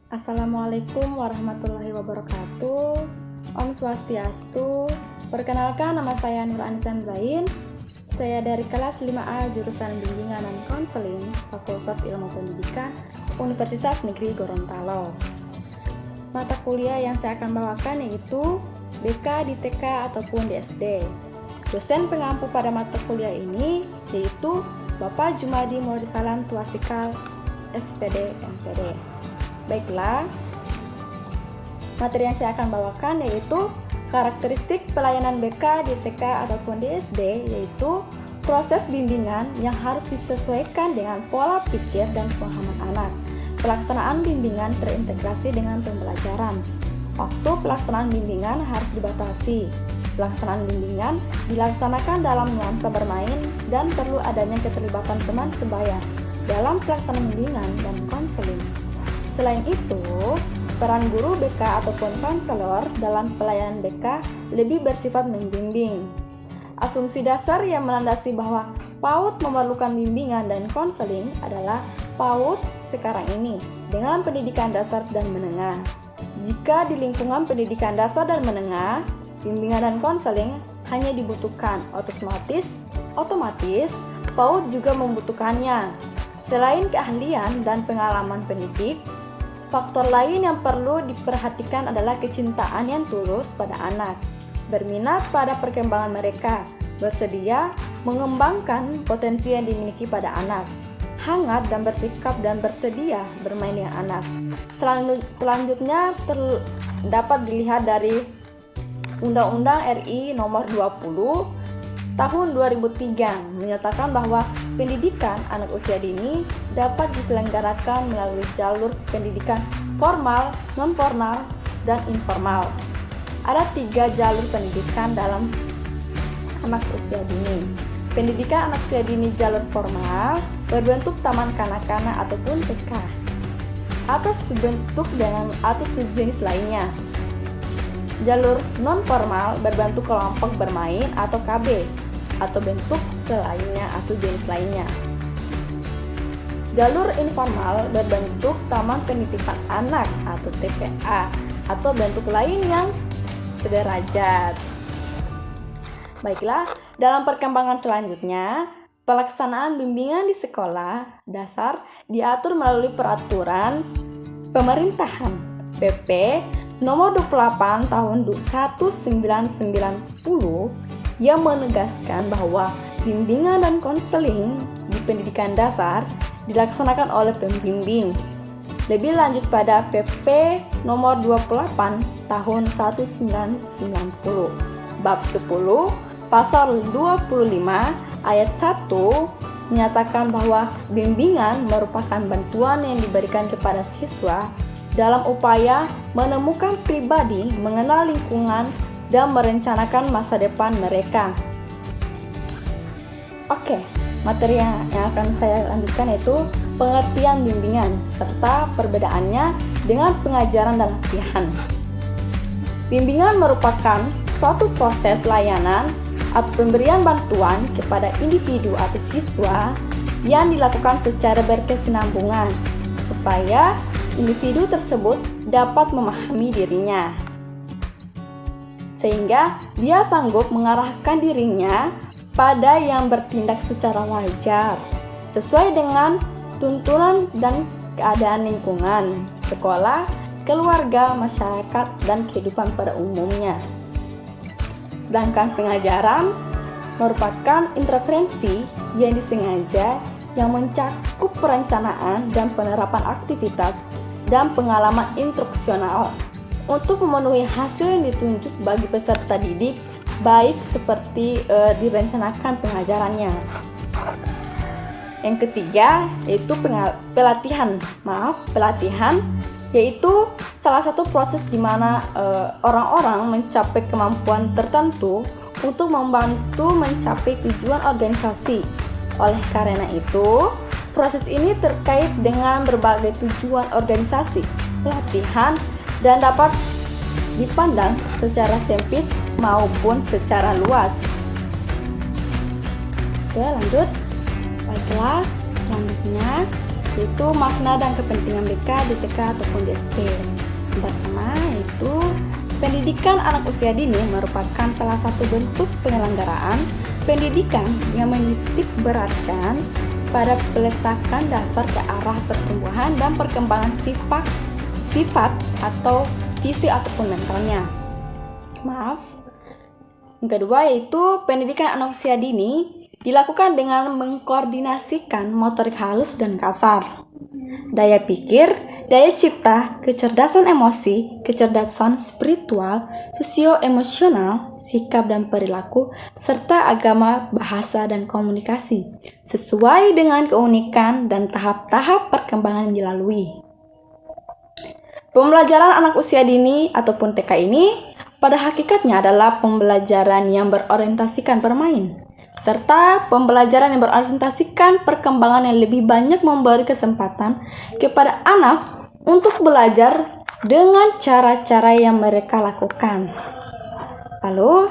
Assalamualaikum warahmatullahi wabarakatuh. Om Swastiastu. Perkenalkan, nama saya Nur Anisan Zain. Saya dari kelas 5A jurusan Bimbingan dan Konseling Fakultas Ilmu Pendidikan Universitas Negeri Gorontalo. Mata kuliah yang saya akan bawakan yaitu BK di TK ataupun di SD. Dosen pengampu pada mata kuliah ini yaitu Bapak Jumadi Muradisalam Tuasikal SPD MPD. Baiklah, materi yang saya akan bawakan yaitu karakteristik pelayanan BK di TK ataupun di SD, yaitu proses bimbingan yang harus disesuaikan dengan pola pikir dan pemahaman anak. Pelaksanaan bimbingan terintegrasi dengan pembelajaran. Waktu pelaksanaan bimbingan harus dibatasi. Pelaksanaan bimbingan dilaksanakan dalam nuansa bermain dan perlu adanya keterlibatan teman sebaya dalam pelaksanaan bimbingan dan konseling. Selain itu, peran guru BK ataupun konselor dalam pelayanan BK lebih bersifat membimbing. Asumsi dasar yang melandasi bahwa PAUD memerlukan bimbingan dan konseling adalah PAUD sekarang ini dengan pendidikan dasar dan menengah. Jika di lingkungan pendidikan dasar dan menengah, bimbingan dan konseling hanya dibutuhkan otomatis PAUD juga membutuhkannya. Selain keahlian dan pengalaman pendidik, faktor lain yang perlu diperhatikan adalah kecintaan yang tulus pada anak, berminat pada perkembangan mereka, bersedia mengembangkan potensi yang dimiliki pada anak, hangat dan bersikap dan bersedia bermain dengan anak. Selanjutnya dapat dilihat dari Undang-Undang RI Nomor 20 Tahun 2003 menyatakan bahwa pendidikan anak usia dini dapat diselenggarakan melalui jalur pendidikan formal, non-formal, dan informal. Ada 3 jalur pendidikan dalam anak usia dini. Pendidikan anak usia dini jalur formal berbentuk taman kanak-kanak ataupun TK, atau sejenis lainnya. Jalur non-formal berbentuk kelompok bermain atau KB, atau bentuk selainnya atau jenis lainnya. Jalur informal berbentuk taman penitipan anak atau TPA, atau bentuk lain yang sederajat. Baiklah, dalam perkembangan selanjutnya, pelaksanaan bimbingan di sekolah dasar diatur melalui peraturan pemerintahan PP Nomor 28 Tahun 1990 yang menegaskan bahwa bimbingan dan konseling di pendidikan dasar dilaksanakan oleh pembimbing. Lebih lanjut pada PP Nomor 28 Tahun 1990 Bab 10 Pasal 25 Ayat 1 menyatakan bahwa bimbingan merupakan bantuan yang diberikan kepada siswa dalam upaya menemukan pribadi, mengenal lingkungan, dan merencanakan masa depan mereka. Oke, materi yang akan saya lanjutkan yaitu pengertian bimbingan serta perbedaannya dengan pengajaran dan latihan. Bimbingan merupakan suatu proses layanan atau pemberian bantuan kepada individu atau siswa yang dilakukan secara berkesinambungan supaya individu tersebut dapat memahami dirinya, sehingga dia sanggup mengarahkan dirinya pada yang bertindak secara wajar, sesuai dengan tuntunan dan keadaan lingkungan, sekolah, keluarga, masyarakat, dan kehidupan pada umumnya. Sedangkan pengajaran merupakan intervensi yang disengaja yang mencakup perencanaan dan penerapan aktivitas dan pengalaman instruksional untuk memenuhi hasil yang ditunjuk bagi peserta didik, baik seperti direncanakan pengajarannya. Yang ketiga yaitu pelatihan, yaitu salah satu proses di mana orang-orang mencapai kemampuan tertentu untuk membantu mencapai tujuan organisasi. Oleh karena itu, proses ini terkait dengan berbagai tujuan organisasi, pelatihan, dan dapat dipandang secara sempit maupun secara luas. Oke, lanjut. Baiklah, selanjutnya yaitu makna dan kepentingan BK di TK ataupun di SD. Yang pertama yaitu pendidikan anak usia dini merupakan salah satu bentuk penyelenggaraan pendidikan yang menitik beratkan pada peletakan dasar ke arah pertumbuhan dan perkembangan sifat atau fisik ataupun mentalnya. Yang kedua yaitu pendidikan anak usia dini dilakukan dengan mengkoordinasikan motorik halus dan kasar, daya pikir, daya cipta, kecerdasan emosi, kecerdasan spiritual, sosio-emosional, sikap dan perilaku, serta agama, bahasa, dan komunikasi, sesuai dengan keunikan dan tahap-tahap perkembangan yang dilalui. Pembelajaran anak usia dini ataupun TK ini pada hakikatnya adalah pembelajaran yang berorientasikan bermain, serta pembelajaran yang berorientasikan perkembangan yang lebih banyak memberi kesempatan kepada anak untuk belajar dengan cara-cara yang mereka lakukan. Lalu,